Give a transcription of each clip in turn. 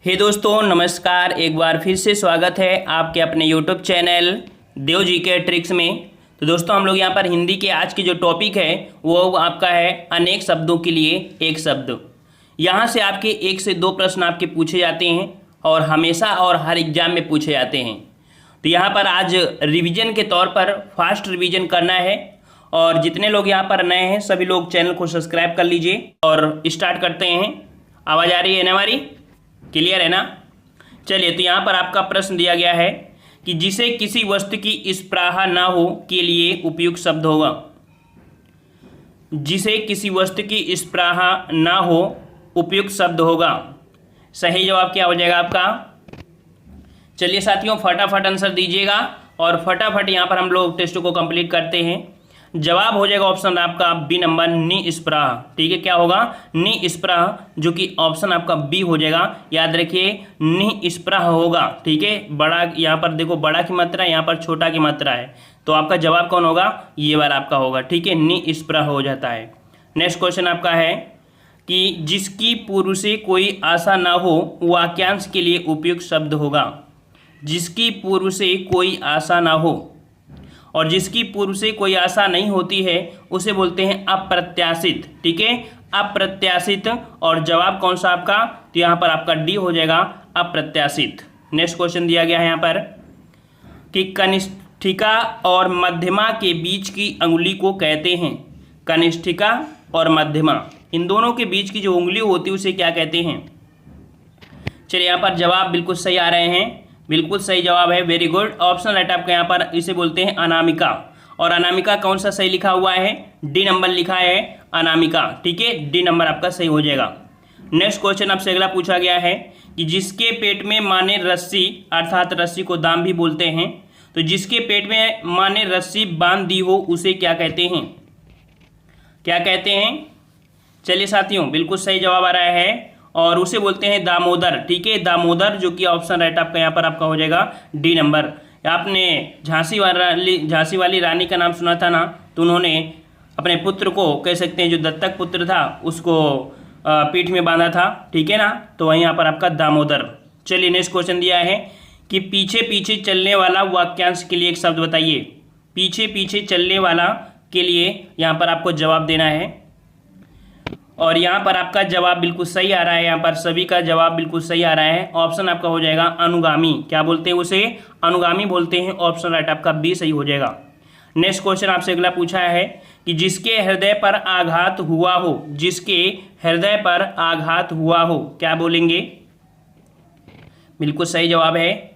हे दोस्तों नमस्कार। एक बार फिर से स्वागत है आपके अपने यूट्यूब चैनल देव जी के ट्रिक्स में। तो दोस्तों हम लोग यहाँ पर हिंदी के आज की जो टॉपिक है वो आपका है अनेक शब्दों के लिए एक शब्द। यहाँ से आपके 1 से 2 प्रश्न आपके पूछे जाते हैं और हमेशा और हर एग्जाम में पूछे जाते हैं। तो यहाँ पर आज रिवीजन के तौर पर फास्ट रिवीजन करना है और जितने लोग यहाँ पर नए हैं सभी लोग चैनल को सब्सक्राइब कर लीजिए और स्टार्ट करते हैं। आवाज़ आ रही है ना हमारी? क्लियर है ना? चलिए, तो यहाँ पर आपका प्रश्न दिया गया है कि जिसे किसी वस्तु की स्पृहा ना हो के लिए उपयुक्त शब्द होगा। जिसे किसी वस्तु की स्पृहा ना हो उपयुक्त शब्द होगा। सही जवाब क्या हो जाएगा आपका? चलिए साथियों, फटाफट आंसर दीजिएगा और फटाफट यहाँ पर हम लोग टेस्ट को कंप्लीट करते हैं। जवाब हो जाएगा ऑप्शन आपका बी नंबर निस्पृह। ठीक है, क्या होगा? निस्पृह, जो कि ऑप्शन आपका बी हो जाएगा। याद रखिए निस्पृह होगा। ठीक है, बड़ा यहाँ पर देखो बड़ा की मात्रा, यहाँ पर छोटा की मात्रा है, तो आपका जवाब कौन होगा? ये वाला आपका होगा। ठीक है, निस्पृह हो जाता है। नेक्स्ट क्वेश्चन आपका है कि जिसकी पूर्व से कोई आशा ना हो वाक्यांश के लिए उपयुक्त शब्द होगा। जिसकी पूर्व से कोई आशा ना हो, और जिसकी पूर्व से कोई आशा नहीं होती है उसे बोलते हैं अप्रत्याशित। ठीक है, अप्रत्याशित। और जवाब कौन सा आपका? तो यहाँ पर आपका डी हो जाएगा, अप्रत्याशित। नेक्स्ट क्वेश्चन दिया गया है यहाँ पर कि कनिष्ठिका और मध्यमा के बीच की अंगुली को कहते हैं। कनिष्ठिका और मध्यमा, इन दोनों के बीच की जो उंगली होती है उसे क्या कहते हैं? चलिए, यहाँ पर जवाब बिल्कुल सही आ रहे हैं। बिल्कुल सही जवाब है, वेरी गुड। ऑप्शन राइट आपका यहाँ पर इसे बोलते हैं अनामिका। और अनामिका कौन सा सही लिखा हुआ है? डी नंबर लिखा है अनामिका। ठीक है, डी नंबर आपका सही हो जाएगा। नेक्स्ट क्वेश्चन आपसे अगला पूछा गया है कि जिसके पेट में माँ ने रस्सी, अर्थात रस्सी को दाम भी बोलते हैं, तो जिसके पेट में माँ ने रस्सी बांध दी हो उसे क्या कहते हैं? क्या कहते हैं? चलिए साथियों, बिल्कुल सही जवाब आ रहा है और उसे बोलते हैं दामोदर। ठीक है, दामोदर, जो कि ऑप्शन राइट आपका यहाँ पर आपका हो जाएगा डी नंबर। आपने झांसी वाली रानी का नाम सुना था ना, तो उन्होंने अपने पुत्र को, कह सकते हैं जो दत्तक पुत्र था, उसको पीठ में बांधा था। ठीक है ना, तो वहीं यहाँ पर आपका दामोदर। चलिए नेक्स्ट क्वेश्चन दिया है कि पीछे पीछे चलने वाला वाक्यांश के लिए एक शब्द बताइए। पीछे पीछे चलने वाला के लिए यहाँ पर आपको जवाब देना है और यहाँ पर आपका जवाब बिल्कुल सही आ रहा है। यहाँ पर सभी का जवाब बिल्कुल सही आ रहा है। ऑप्शन आपका हो जाएगा अनुगामी। क्या बोलते हैं उसे? अनुगामी बोलते हैं। ऑप्शन राइट आपका बी सही हो जाएगा। नेक्स्ट क्वेश्चन आपसे अगला पूछा है कि जिसके हृदय पर आघात हुआ हो। जिसके हृदय पर आघात हुआ हो, क्या बोलेंगे? बिल्कुल सही जवाब है।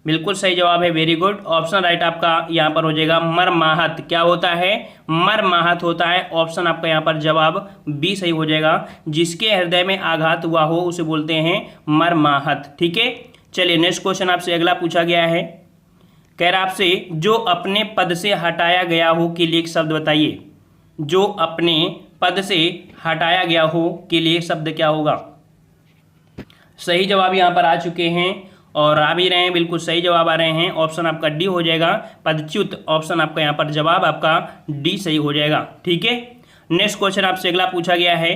बिल्कुल सही जवाब है, वेरी गुड। ऑप्शन राइट आपका यहाँ पर हो जाएगा मर्माहत। क्या होता है? मर्माहत होता है। ऑप्शन आपका यहाँ पर जवाब बी सही हो जाएगा। जिसके हृदय में आघात हुआ हो उसे बोलते हैं मर्माहत। ठीक है, चलिए नेक्स्ट क्वेश्चन आपसे अगला पूछा गया है। कह रहा आपसे जो अपने पद से हटाया गया हो के लिए एक शब्द बताइए। जो अपने पद से हटाया गया हो के लिए शब्द क्या होगा? सही जवाब यहाँ पर आ चुके हैं और आ भी रहे हैं, बिल्कुल सही जवाब आ रहे हैं। ऑप्शन आपका डी हो जाएगा पदच्युत। ऑप्शन आपका यहाँ पर जवाब आपका डी सही हो जाएगा। ठीक है, नेक्स्ट क्वेश्चन आपसे अगला पूछा गया है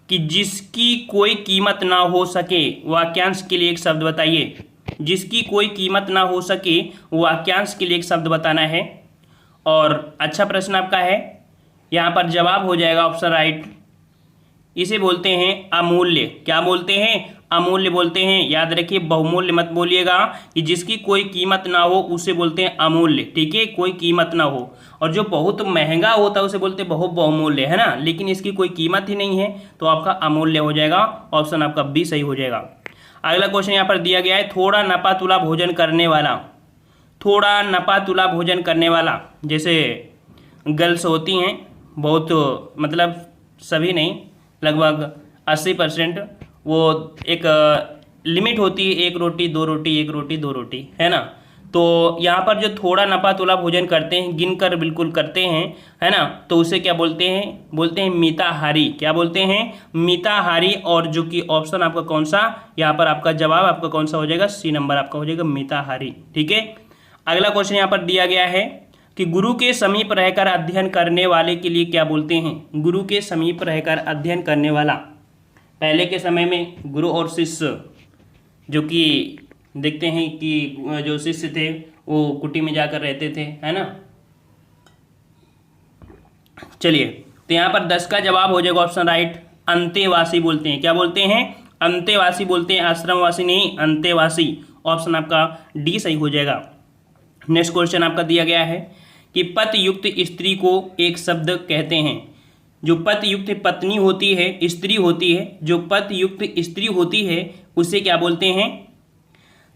कि जिसकी कोई कीमत ना हो सके वाक्यांश के लिए एक शब्द बताइए। जिसकी कोई कीमत ना हो सके वाक्यांश के लिए एक शब्द बताना है और अच्छा प्रश्न आपका है। यहाँ पर जवाब हो जाएगा ऑप्शन राइट, इसे बोलते हैं अमूल्य। क्या बोलते हैं? अमूल्य बोलते हैं। याद रखिए, बहुमूल्य मत बोलिएगा। कि जिसकी कोई कीमत ना हो उसे बोलते हैं अमूल्य। ठीक है, कोई कीमत ना हो। और जो बहुत महंगा होता है उसे बोलते हैं बहुमूल्य, है ना। लेकिन इसकी कोई कीमत ही नहीं है तो आपका अमूल्य हो जाएगा। ऑप्शन आपका बी सही हो जाएगा। अगला क्वेश्चन यहाँ पर दिया गया है थोड़ा नपा तुला भोजन करने वाला। थोड़ा नपा तुला भोजन करने वाला, जैसे गर्ल्स होती हैं बहुत, मतलब सभी नहीं, लगभग 80%, वो एक लिमिट होती है, 1 रोटी 2 रोटी, 1 रोटी 2 रोटी, है ना। तो यहाँ पर जो थोड़ा नपा तुला भोजन करते हैं, गिनकर बिल्कुल करते हैं, है ना, तो उसे क्या बोलते हैं? बोलते हैं मिताहारी। क्या बोलते हैं? मिताहारी। और जो कि ऑप्शन आपका कौन सा? यहाँ पर आपका जवाब आपका कौन सा हो जाएगा? सी नंबर आपका हो जाएगा मिताहारी। ठीक है, अगला क्वेश्चन यहाँ पर दिया गया है कि गुरु के समीप रहकर अध्ययन करने वाले के लिए क्या बोलते हैं? गुरु के समीप रहकर अध्ययन करने वाला। पहले के समय में गुरु और शिष्य जो कि देखते हैं कि जो शिष्य थे वो कुटी में जाकर रहते थे, है ना। चलिए, तो यहाँ पर 10 का जवाब हो जाएगा ऑप्शन राइट, अंतेवासी बोलते हैं। क्या बोलते हैं? अंतेवासी बोलते हैं, आश्रमवासी नहीं, अंतेवासी। ऑप्शन आपका डी सही हो जाएगा। नेक्स्ट क्वेश्चन आपका दिया गया है कि पतियुक्त स्त्री को एक शब्द कहते हैं। जो पतियुक्त पत्नी होती है, स्त्री होती है, जो पतियुक्त स्त्री होती है उसे क्या बोलते हैं?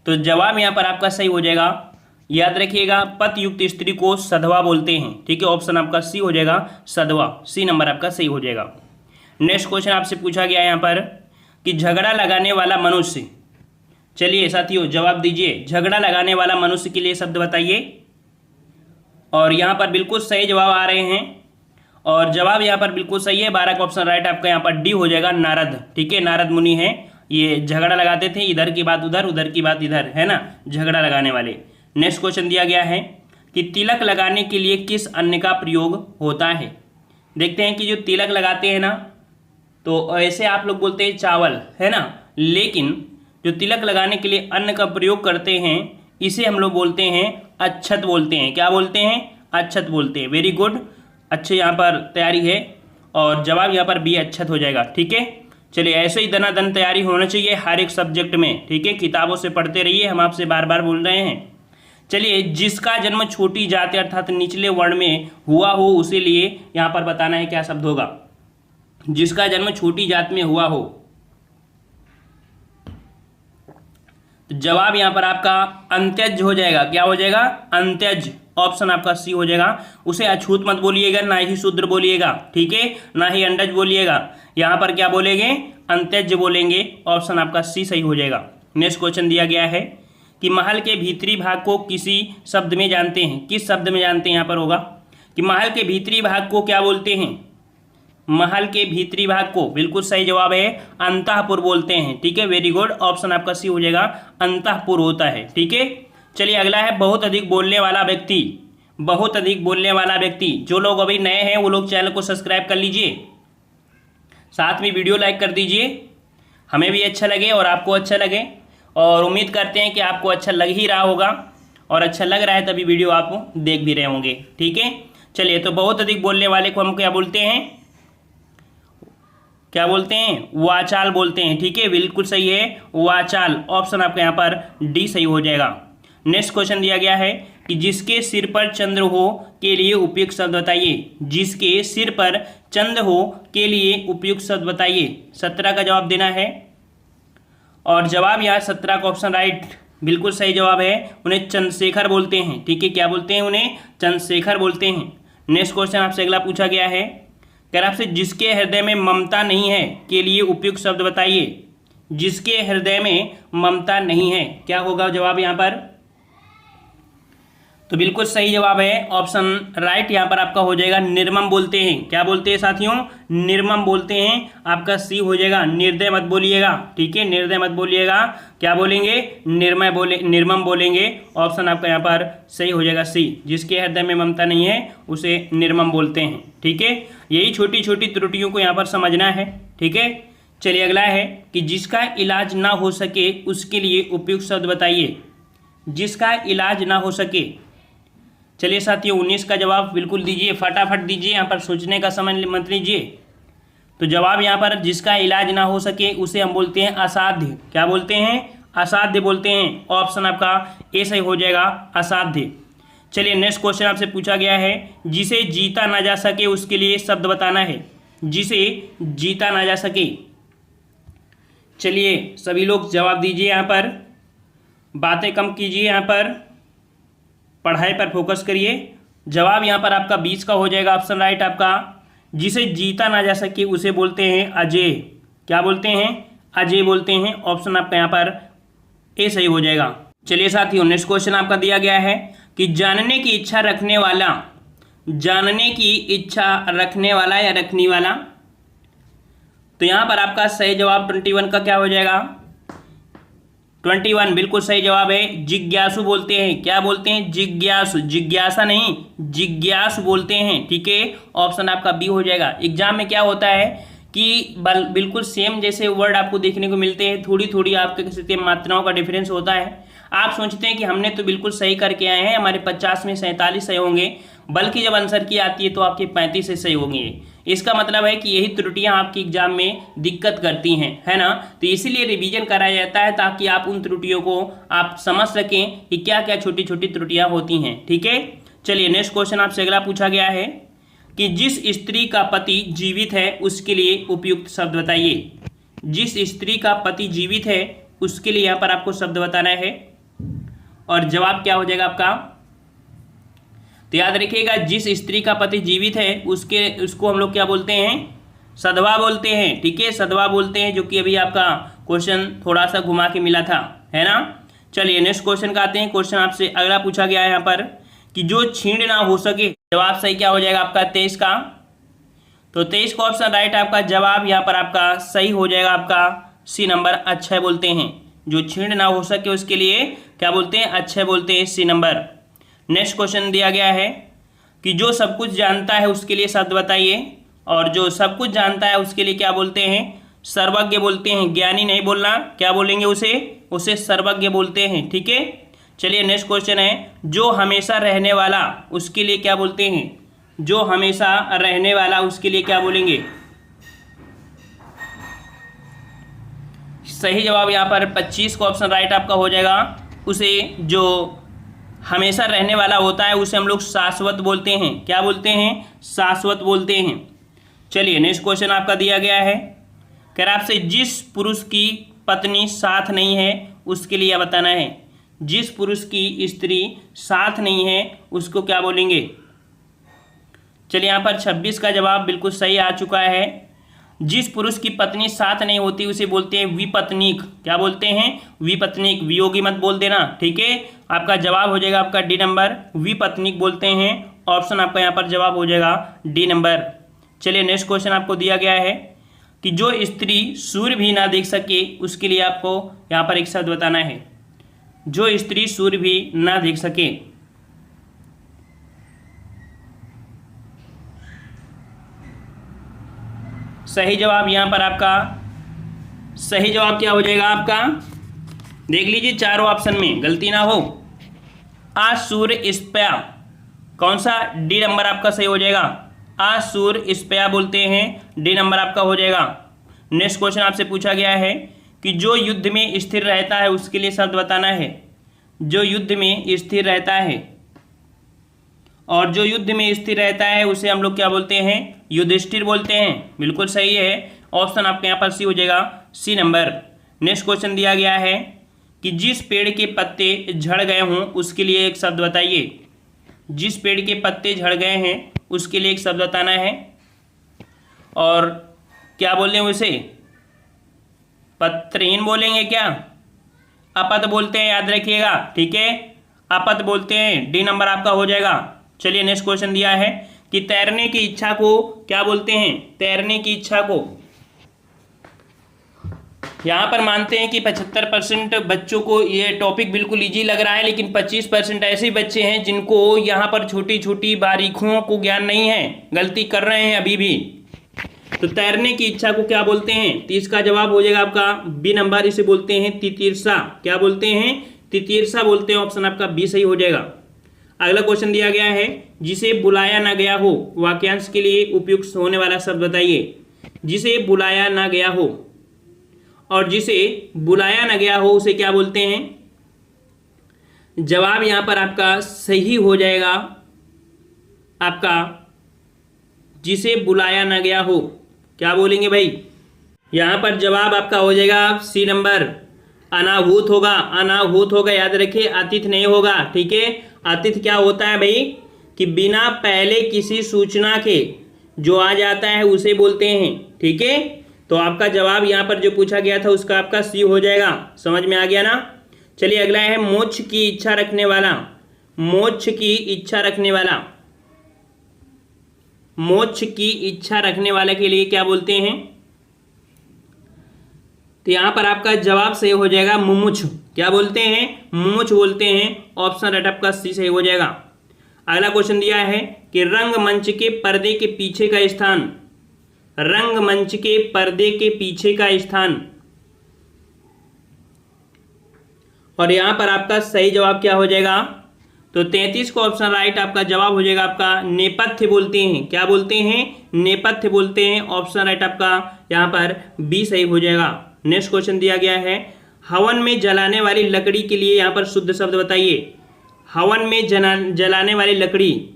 तो जवाब यहाँ पर आपका सही हो जाएगा, याद रखिएगा, पतियुक्त स्त्री को सधवा बोलते हैं। ठीक है, ऑप्शन आपका सी हो जाएगा, सधवा। सी नंबर आपका सही हो जाएगा। नेक्स्ट क्वेश्चन आपसे पूछा गया है यहाँ पर कि झगड़ा लगाने वाला मनुष्य। चलिए साथियों जवाब दीजिए, झगड़ा लगाने वाला मनुष्य के लिए शब्द बताइए। और यहाँ पर बिल्कुल सही जवाब आ रहे हैं और जवाब यहाँ पर बिल्कुल सही है। 12 का ऑप्शन राइट आपका यहाँ पर डी हो जाएगा, नारद। ठीक है, नारद मुनि है, ये झगड़ा लगाते थे, इधर की बात उधर, उधर की बात इधर, है ना, झगड़ा लगाने वाले। नेक्स्ट क्वेश्चन दिया गया है कि तिलक लगाने के लिए किस अन्न का प्रयोग होता है। देखते हैं कि जो तिलक लगाते हैं ना, तो ऐसे आप लोग बोलते हैं चावल, है ना, लेकिन जो तिलक लगाने के लिए अन्न का प्रयोग करते हैं इसे हम लोग बोलते हैं अक्षत बोलते हैं। क्या बोलते हैं? अक्षत बोलते हैं। वेरी गुड, अच्छे यहाँ पर तैयारी है और जवाब यहाँ पर बी अक्षत हो जाएगा। ठीक है, चलिए ऐसे ही दनादन तैयारी होना चाहिए हर एक सब्जेक्ट में। ठीक है, किताबों से पढ़ते रहिए, हम आपसे बार बार बोल रहे हैं। चलिए, जिसका जन्म छोटी जाति अर्थात निचले वर्ण में हुआ हो उसे लिए यहाँ पर बताना है क्या शब्द होगा। जिसका जन्म छोटी जाति में हुआ हो, तो जवाब यहाँ पर आपका अंत्यज हो जाएगा। क्या हो जाएगा? अंत्यज। ऑप्शन आपका सी हो जाएगा। उसे अछूत मत बोलिएगा, ना ही शूद्र बोलिएगा, ठीक है, ना ही अंडज बोलिएगा, यहाँ पर क्या बोलेंगे? अंत्यज बोलेंगे। ऑप्शन आपका सी सही हो जाएगा। नेक्स्ट क्वेश्चन दिया गया है कि महल के भीतरी भाग को किसी शब्द में जानते हैं। किस शब्द में जानते हैं यहाँ पर होगा कि महल के भीतरी भाग को क्या बोलते हैं? महल के भीतरी भाग को, बिल्कुल सही जवाब है, अंतःपुर बोलते हैं। ठीक है, वेरी गुड। ऑप्शन आपका सी हो जाएगा, अंतःपुर होता है। ठीक है, चलिए अगला है बहुत अधिक बोलने वाला व्यक्ति। बहुत अधिक बोलने वाला व्यक्ति, जो लोग अभी नए हैं वो लोग चैनल को सब्सक्राइब कर लीजिए, साथ में वीडियो लाइक कर दीजिए, हमें भी अच्छा लगे और आपको अच्छा लगे। और उम्मीद करते हैं कि आपको अच्छा लग ही रहा होगा और अच्छा लग रहा है तभी वीडियो आप देख भी रहे होंगे। ठीक है, चलिए, तो बहुत अधिक बोलने वाले को हम क्या बोलते हैं? क्या बोलते हैं? वाचाल बोलते हैं। ठीक है, बिल्कुल सही है, वाचाल। ऑप्शन आपका यहाँ पर डी सही हो जाएगा। नेक्स्ट क्वेश्चन दिया गया है कि जिसके सिर पर चंद्र हो के लिए उपयुक्त शब्द बताइए। जिसके सिर पर चंद्र हो के लिए उपयुक्त शब्द बताइए। 17 का जवाब देना है और जवाब यहाँ 17 का ऑप्शन राइट, बिल्कुल सही जवाब है। उन्हें चंद्रशेखर बोलते हैं। ठीक है, क्या बोलते हैं? उन्हें चंद्रशेखर बोलते हैं। नेक्स्ट क्वेश्चन आपसे अगला पूछा गया है, कह आपसे जिसके हृदय में ममता नहीं है के लिए उपयुक्त शब्द बताइए। जिसके हृदय में ममता नहीं है, क्या होगा जवाब यहाँ पर? तो बिल्कुल सही जवाब है, ऑप्शन राइट यहाँ पर आपका हो जाएगा, निर्मम बोलते हैं। क्या बोलते हैं साथियों? निर्मम बोलते हैं। आपका सी हो जाएगा, निर्दय मत बोलिएगा। ठीक है, निर्दय मत बोलिएगा, क्या बोलेंगे? निर्मम बोलेंगे। ऑप्शन आपका यहाँ पर सही हो जाएगा सी। जिसके हृदय में ममता नहीं है उसे निर्मम बोलते हैं। ठीक है, यही छोटी छोटी त्रुटियों को यहाँ पर समझना है। ठीक है, चलिए अगला है कि जिसका इलाज ना हो सके उसके लिए उपयुक्त शब्द बताइए। जिसका इलाज ना हो सके, चलिए साथियों 19 का जवाब बिल्कुल दीजिए, फटाफट दीजिए, यहाँ पर सोचने का समय मत लीजिए। तो जवाब यहाँ पर जिसका इलाज ना हो सके उसे हम बोलते हैं असाध्य। क्या बोलते हैं? असाध्य बोलते हैं। ऑप्शन आपका ए सही हो जाएगा, असाध्य। चलिए नेक्स्ट क्वेश्चन आपसे पूछा गया है, जिसे जीता ना जा सके उसके लिए शब्द बताना है। जिसे जीता ना जा सके, चलिए सभी लोग जवाब दीजिए, यहाँ पर बातें कम कीजिए, यहाँ पर पढ़ाई पर फोकस करिए। जवाब यहाँ पर आपका 20 का हो जाएगा, ऑप्शन राइट आपका। जिसे जीता ना जा सके उसे बोलते हैं अजय। क्या बोलते हैं? अजय बोलते हैं। ऑप्शन आपका यहाँ पर ए सही हो जाएगा। चलिए साथियों नेक्स्ट क्वेश्चन आपका दिया गया है कि जानने की इच्छा रखने वाला, जानने की इच्छा रखने वाला या रखने वाला, तो यहाँ पर आपका सही जवाब 21 का क्या हो जाएगा? 21 बिल्कुल सही जवाब है, जिज्ञासु बोलते हैं। क्या बोलते हैं? जिज्ञासु, जिज्ञासा नहीं, जिज्ञासु बोलते हैं। ठीक है, ऑप्शन आपका बी हो जाएगा। एग्जाम में क्या होता है कि बिल्कुल सेम जैसे वर्ड आपको देखने को मिलते हैं, थोड़ी थोड़ी आपके कह सकते हैं मात्राओं का डिफरेंस होता है। आप सोचते हैं कि हमने तो बिल्कुल सही करके आए हैं, हमारे 50 में 47 सही होंगे, बल्कि जब आंसर की आती है तो आपके 35 से सही होंगे। इसका मतलब है कि यही त्रुटियां आपके एग्जाम में दिक्कत करती हैं, है ना। तो इसीलिए रिवीजन कराया जाता है ताकि आप उन त्रुटियों को आप समझ सकें कि क्या क्या छोटी छोटी त्रुटियां होती हैं, ठीक है। चलिए नेक्स्ट क्वेश्चन आपसे अगला पूछा गया है कि जिस स्त्री का पति जीवित है उसके लिए उपयुक्त शब्द बताइए। जिस स्त्री का पति जीवित है उसके लिए यहाँ पर आपको शब्द बताना है और जवाब क्या हो जाएगा आपका। तो याद रखिएगा, जिस स्त्री का पति जीवित है उसको हम लोग क्या बोलते हैं, सधवा बोलते हैं, ठीक है, सधवा बोलते हैं, जो कि अभी आपका क्वेश्चन थोड़ा सा घुमा के मिला था, है ना। चलिए नेक्स्ट क्वेश्चन का आते हैं। क्वेश्चन आपसे अगला पूछा गया है यहाँ पर कि जो छीण ना हो सके, जवाब सही क्या हो जाएगा आपका 23 का। तो 23 का ऑप्शन राइट, आपका जवाब यहाँ पर आपका सही हो जाएगा आपका सी नंबर, अक्षय बोलते हैं। जो छीण ना हो सके उसके लिए क्या बोलते हैं, अक्षय बोलते हैं, सी नंबर। नेक्स्ट क्वेश्चन दिया गया है कि जो सब कुछ जानता है उसके लिए शब्द बताइए, और जो सब कुछ जानता है उसके लिए क्या बोलते हैं, सर्वज्ञ बोलते हैं। ज्ञानी नहीं बोलना, क्या बोलेंगे उसे सर्वज्ञ बोलते हैं, ठीक है। चलिए नेक्स्ट क्वेश्चन है, जो हमेशा रहने वाला उसके लिए क्या बोलते हैं, जो हमेशा रहने वाला उसके लिए क्या बोलेंगे। सही जवाब यहाँ पर 25 का ऑप्शन राइट आपका हो जाएगा। उसे जो हमेशा रहने वाला होता है उसे हम लोग शाश्वत बोलते हैं, क्या बोलते हैं, शाश्वत बोलते हैं। चलिए नेक्स्ट क्वेश्चन आपका दिया गया है, कह रहा आपसे जिस पुरुष की पत्नी साथ नहीं है उसके लिए बताना है। जिस पुरुष की स्त्री साथ नहीं है उसको क्या बोलेंगे। चलिए यहाँ पर 26 का जवाब बिल्कुल सही आ चुका है। जिस पुरुष की पत्नी साथ नहीं होती उसे बोलते हैं विपत्नीक, क्या बोलते हैं, विपत्नीक। वियोगी मत बोल देना, ठीक है। आपका जवाब हो जाएगा आपका डी नंबर, विपत्नीक बोलते हैं। ऑप्शन आपका यहाँ पर जवाब हो जाएगा डी नंबर। चलिए नेक्स्ट क्वेश्चन आपको दिया गया है कि जो स्त्री सूर्य भी ना देख सके उसके लिए आपको यहाँ पर एक शब्द बताना है। जो स्त्री सूर्य भी ना देख सके, सही जवाब यहाँ पर आपका, सही जवाब क्या हो जाएगा आपका, देख लीजिए चारों ऑप्शन में गलती ना हो। असूर्यस्पया, कौन सा, डी नंबर आपका सही हो जाएगा। असूर्यस्पया बोलते हैं, डी नंबर आपका हो जाएगा। नेक्स्ट क्वेश्चन आपसे पूछा गया है कि जो युद्ध में स्थिर रहता है उसके लिए शब्द बताना है। जो युद्ध में स्थिर रहता है, और जो युद्ध में स्थिर रहता है उसे हम लोग क्या बोलते हैं, युधिष्ठिर बोलते हैं, बिल्कुल सही है। ऑप्शन आपके यहाँ पर सी हो जाएगा, सी नंबर। नेक्स्ट क्वेश्चन दिया गया है कि जिस पेड़ के पत्ते झड़ गए हों उसके लिए एक शब्द बताइए। जिस पेड़ के पत्ते झड़ गए हैं उसके लिए एक शब्द बताना है, और क्या बोल रहे हैं उसे, पत्रहीन बोलेंगे क्या, अपत बोलते हैं, याद रखिएगा, ठीक है, अपत बोलते हैं, डी नंबर आपका हो जाएगा। चलिए नेक्स्ट क्वेश्चन दिया है कि तैरने की इच्छा को क्या बोलते हैं, तैरने की इच्छा को। यहाँ पर मानते हैं कि 75% बच्चों को ये टॉपिक बिल्कुल इजी लग रहा है, लेकिन 25% ऐसे बच्चे हैं जिनको यहाँ पर छोटी छोटी बारीकियों को ज्ञान नहीं है, गलती कर रहे हैं अभी भी। तो तैरने की इच्छा को क्या बोलते हैं, तो इसका जवाब हो जाएगा आपका बी नंबर, इसे बोलते हैं तितीर्षा, क्या बोलते हैं, तितीर्षा बोलते हैं। ऑप्शन आपका बी सही हो जाएगा। अगला क्वेश्चन दिया गया है, जिसे बुलाया ना गया हो वाक्यांश के लिए उपयुक्त होने वाला शब्द बताइए। जिसे बुलाया ना गया हो, और जिसे बुलाया ना गया हो उसे क्या बोलते हैं। जवाब यहां पर आपका सही हो जाएगा आपका, जिसे बुलाया ना गया हो, क्या बोलेंगे भाई। यहां पर जवाब आपका हो जाएगा सी नंबर, अनाहूत होगा, अनाहूत होगा, याद रखिए, अतिथि नहीं होगा, ठीक है। अतिथि क्या होता है भाई कि बिना पहले किसी सूचना के जो आ जाता है उसे बोलते हैं, ठीक है। तो आपका जवाब यहाँ पर जो पूछा गया था उसका आपका सी हो जाएगा, समझ में आ गया ना। चलिए अगला है मोक्ष की इच्छा रखने वाला। मोक्ष की इच्छा रखने वाला, मोक्ष की इच्छा रखने वाले के लिए क्या बोलते हैं। तो यहां पर आपका जवाब सही हो जाएगा मुमुक्षु, क्या बोलते हैं, मुमुक्षु बोलते हैं। ऑप्शन राइट आपका सी सही हो जाएगा। अगला क्वेश्चन दिया है कि रंगमंच के पर्दे के पीछे का स्थान। रंगमंच के पर्दे के पीछे का स्थान। और यहां पर आपका सही जवाब क्या हो जाएगा? तो 33 को ऑप्शन राइट आपका जवाब हो जाएगा आपका नेपथ्य बोलते हैं। क्या बोलते हैं? नेपथ्य बोलते हैं। ऑप्शन राइट आपका यहां पर बी सही हो जाएगा। नेक्स्ट क्वेश्चन दिया गया है, हवन में जलाने वाली लकड़ी के लिए यहां पर शुद्ध शब्द बताइए। हवन में जलाने वाली लकड़ी,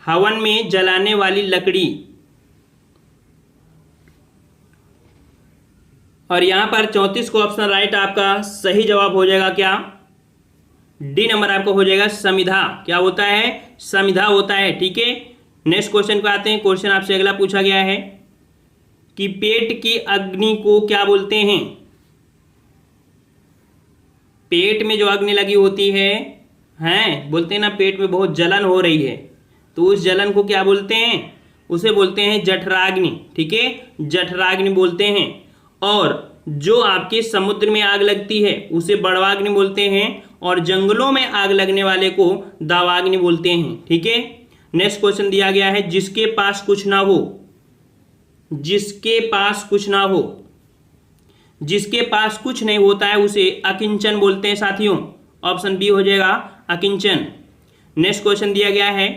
हवन में जलाने वाली लकड़ी। और यहां पर 34 को ऑप्शन राइट आपका सही जवाब हो जाएगा क्या? डी नंबर आपको हो जाएगा समिधा। क्या होता है? समिधा होता है। ठीक है, नेक्स्ट क्वेश्चन को आते हैं। क्वेश्चन आपसे अगला पूछा गया है कि पेट की अग्नि को क्या बोलते हैं? पेट में जो अग्नि लगी होती है, हैं बोलते हैं ना, पेट में बहुत जलन हो रही है, तो उस जलन को क्या बोलते हैं? उसे बोलते हैं जठराग्नि। ठीक है, जठराग्नि बोलते हैं। और जो आपके समुद्र में आग लगती है उसे बड़वाग्नि बोलते हैं, और जंगलों में आग लगने वाले को दावाग्नि बोलते हैं। ठीक है, नेक्स्ट क्वेश्चन दिया गया है, जिसके पास कुछ ना हो, जिसके पास कुछ ना हो, जिसके पास कुछ नहीं होता है उसे अकिंचन बोलते हैं साथियों। ऑप्शन बी हो जाएगा अकिंचन। नेक्स्ट क्वेश्चन दिया गया है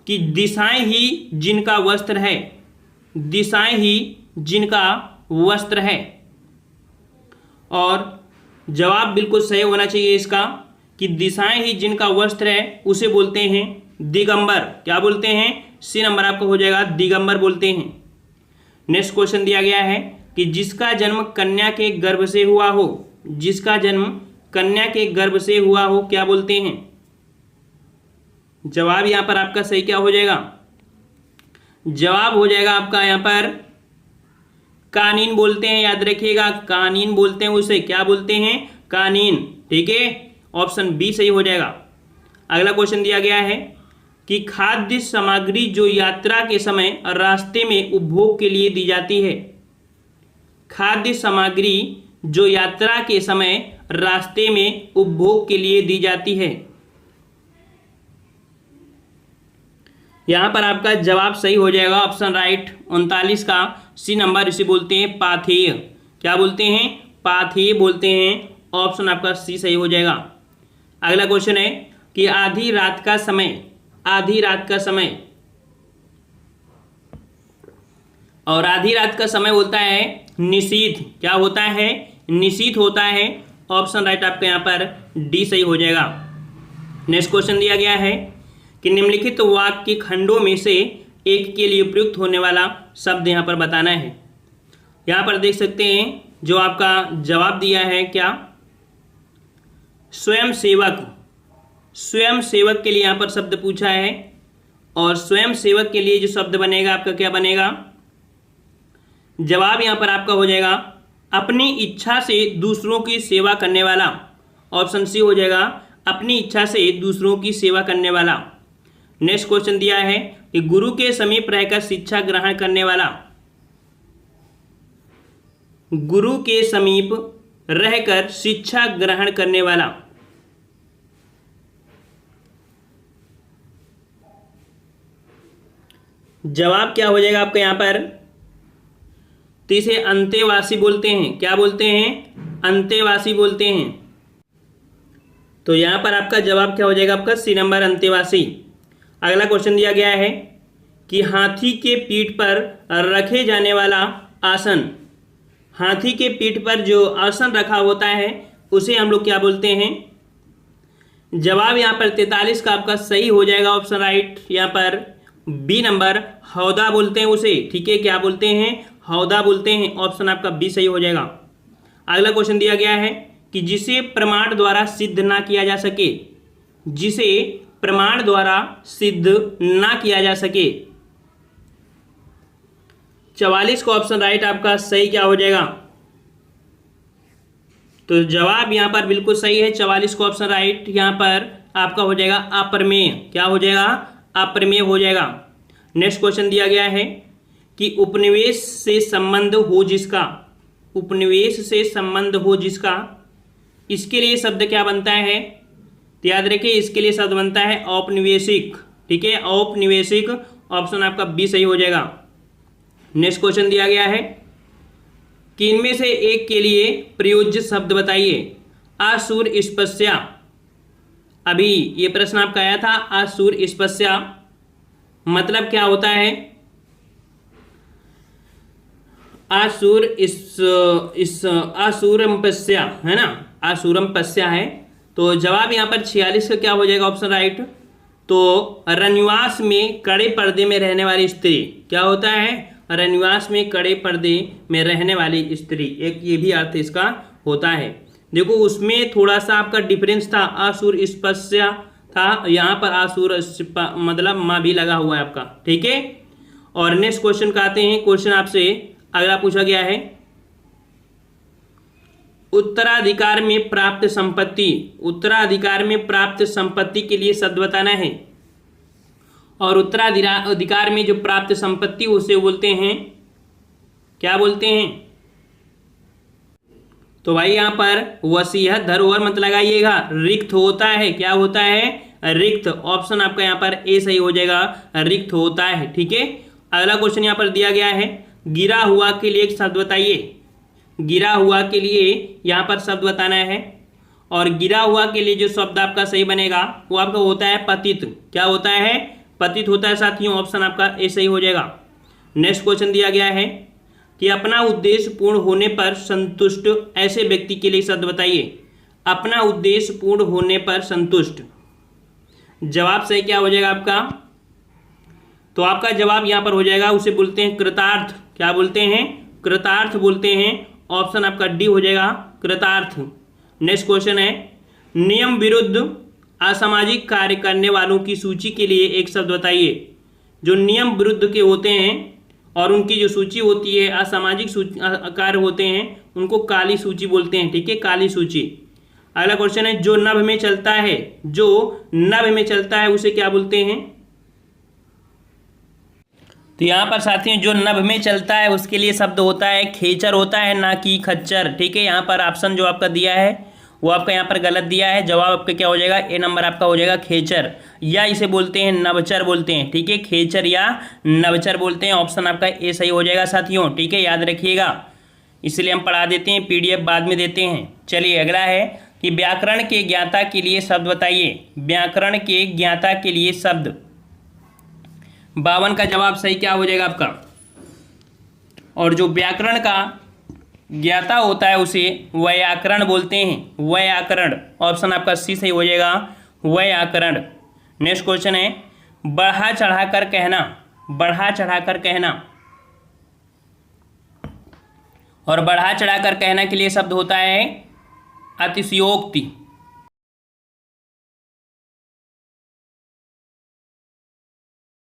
कि दिशाएं ही जिनका वस्त्र है, दिशाएं ही जिनका वस्त्र है। और जवाब बिल्कुल सही होना चाहिए इसका कि दिशाएं ही जिनका वस्त्र है उसे बोलते हैं दिगंबर। क्या बोलते हैं? सी नंबर आपको हो जाएगा दिगंबर बोलते हैं। नेक्स्ट क्वेश्चन दिया गया है कि जिसका जन्म कन्या के गर्भ से हुआ हो, जिसका जन्म कन्या के गर्भ से हुआ हो, क्या बोलते हैं? जवाब यहां पर आपका सही क्या हो जाएगा? जवाब हो जाएगा आपका यहां पर कानीन बोलते हैं। याद रखिएगा, कानीन बोलते हैं उसे। क्या बोलते हैं? कानीन। ठीक है, ऑप्शन बी सही हो जाएगा। अगला क्वेश्चन दिया गया है कि खाद्य सामग्री जो यात्रा के समय रास्ते में उपभोग के लिए दी जाती है, खाद्य सामग्री जो यात्रा के समय रास्ते में उपभोग के लिए दी जाती है। यहां पर आपका जवाब सही हो जाएगा ऑप्शन राइट 39 का सी नंबर, इसे बोलते हैं पाथेय। क्या बोलते हैं? पाथेय बोलते हैं। ऑप्शन आपका सी सही हो जाएगा। अगला क्वेश्चन है कि आधी रात का समय, आधी रात का समय, और आधी रात का समय होता है निशीथ। क्या होता है? निशीथ होता है। ऑप्शन राइट आपका यहाँ पर डी सही हो जाएगा। नेक्स्ट क्वेश्चन दिया गया है कि निम्नलिखित वाक्य के खंडों में से एक के लिए उपयुक्त होने वाला शब्द यहाँ पर बताना है। यहाँ पर देख सकते हैं जो आपका जवाब दिया है क्या? स्वयं सेवक। स्वयं सेवक के लिए यहाँ पर शब्द पूछा है, और स्वयं सेवक के लिए जो शब्द बनेगा आपका क्या बनेगा? जवाब यहाँ पर आपका हो जाएगा अपनी इच्छा से दूसरों की सेवा करने वाला। ऑप्शन सी हो जाएगा अपनी इच्छा से दूसरों की सेवा करने वाला। नेक्स्ट क्वेश्चन दिया है कि गुरु के समीप रहकर शिक्षा ग्रहण करने वाला। गुरु के समीप रहकर शिक्षा ग्रहण करने वाला। जवाब क्या हो जाएगा आपका यहां पर? तो इसे अंतेवासी बोलते हैं। क्या बोलते हैं? अंतेवासी बोलते हैं। तो यहां पर आपका जवाब क्या हो जाएगा? आपका सी नंबर अंतेवासी। अगला क्वेश्चन दिया गया है कि हाथी के पीठ पर रखे जाने वाला आसन, हाथी के पीठ पर जो आसन रखा होता है उसे हम लोग क्या बोलते हैं? जवाब यहाँ पर 43 का आपका सही हो जाएगा ऑप्शन राइट। यहाँ पर बी नंबर हौदा बोलते हैं उसे। ठीक है, क्या बोलते हैं? हौदा बोलते हैं। ऑप्शन आपका बी सही हो जाएगा। अगला क्वेश्चन दिया गया है कि जिसे प्रमाण द्वारा सिद्ध ना किया जा सके, जिसे प्रमाण द्वारा सिद्ध ना किया जा सके। 44 को ऑप्शन राइट आपका सही क्या हो जाएगा? तो जवाब यहां पर बिल्कुल सही है। 44 को ऑप्शन राइट यहां पर आपका हो जाएगा अप्रमेय। क्या हो जाएगा? अप्रमेय हो जाएगा। नेक्स्ट क्वेश्चन दिया गया है कि उपनिवेश से संबंध हो जिसका, उपनिवेश से संबंध हो जिसका, इसके लिए शब्द क्या बनता है? तो याद रखिए इसके लिए शब्द बनता है औपनिवेशिक। ठीक है, औपनिवेशिक। ऑप्शन आपका बी सही हो जाएगा। नेक्स्ट क्वेश्चन दिया गया है कि इनमें से एक के लिए प्रयोज्य शब्द बताइए। आसूर स्पस्या, अभी ये प्रश्न आपका आया था। आसूर स्पस्या मतलब क्या होता है? आसूर इस आसूरम पस्या है ना, आसूरम पस्या है। तो जवाब यहाँ पर 46 का क्या हो जाएगा ऑप्शन राइट। तो रनिवास में कड़े पर्दे में रहने वाली स्त्री, क्या होता है? रनिवास में कड़े पर्दे में रहने वाली स्त्री, एक ये भी अर्थ इसका होता है। देखो उसमें थोड़ा सा आपका डिफरेंस था, आसूर स्पस्या था, यहाँ पर आसूर मतलब माँ भी लगा हुआ है आपका, ठीक है। और नेक्स्ट क्वेश्चन का आते हैं। क्वेश्चन आपसे अगला पूछा गया है, उत्तराधिकार में प्राप्त संपत्ति, उत्तराधिकार में प्राप्त संपत्ति के लिए शब्द बताना है। और उत्तराधिकार में जो प्राप्त संपत्ति उसे बोलते हैं, क्या बोलते हैं? तो भाई यहाँ पर वसीयत धरोहर मत लगाइएगा, रिक्त होता है। क्या होता है? रिक्त। ऑप्शन आपका यहाँ पर ए सही हो जाएगा, रिक्त होता है, ठीक है। अगला क्वेश्चन यहाँ पर दिया गया है, गिरा हुआ के लिए एक शब्द बताइए। गिरा हुआ के लिए यहाँ पर शब्द बताना है। और गिरा हुआ के लिए जो शब्द आपका सही बनेगा वो आपका होता है पतित। क्या होता है? पतित होता है साथियों। ऑप्शन आपका ए सही हो जाएगा। नेक्स्ट क्वेश्चन दिया गया है कि अपना उद्देश्य पूर्ण होने पर संतुष्ट ऐसे व्यक्ति के लिए शब्द बताइए। अपना उद्देश्य पूर्ण होने पर संतुष्ट, जवाब सही क्या हो जाएगा आपका? तो आपका जवाब यहाँ पर हो जाएगा, उसे बोलते हैं कृतार्थ। क्या बोलते हैं? कृतार्थ बोलते हैं। ऑप्शन आपका डी हो जाएगा, कृतार्थ। नेक्स्ट क्वेश्चन है, नियम विरुद्ध असामाजिक कार्य करने वालों की सूची के लिए एक शब्द बताइए। जो नियम विरुद्ध के होते हैं और उनकी जो सूची होती है, असामाजिक कार्य होते हैं, उनको काली सूची बोलते हैं, ठीक है, काली सूची। अगला क्वेश्चन है, जो नभ में चलता है, जो नभ में चलता है उसे क्या बोलते हैं? तो यहाँ पर साथियों जो नभ में चलता है उसके लिए शब्द होता है खेचर होता है, ना कि खच्चर, ठीक है। यहाँ पर ऑप्शन जो आपका दिया है वो आपका यहाँ पर गलत दिया है। जवाब आपका क्या हो जाएगा? ए नंबर आपका हो जाएगा खेचर, या इसे बोलते हैं नभचर बोलते हैं, ठीक है। खेचर या नभचर बोलते हैं। ऑप्शन आपका ए सही हो जाएगा साथियों, ठीक है, याद रखिएगा। इसलिए हम पढ़ा देते हैं, PDF बाद में देते हैं। चलिए अगला है कि व्याकरण के ज्ञाता के लिए शब्द बताइए। व्याकरण के ज्ञाता के लिए शब्द, 52 का जवाब सही क्या हो जाएगा आपका? और जो व्याकरण का ज्ञाता होता है उसे व्याकरण बोलते हैं, व्याकरण। ऑप्शन आपका सी सही हो जाएगा, व्याकरण। नेक्स्ट क्वेश्चन है, बढ़ा चढ़ाकर कहना, बढ़ा चढ़ाकर कहना। और बढ़ा चढ़ाकर कहना के लिए शब्द होता है अतिशयोक्ति।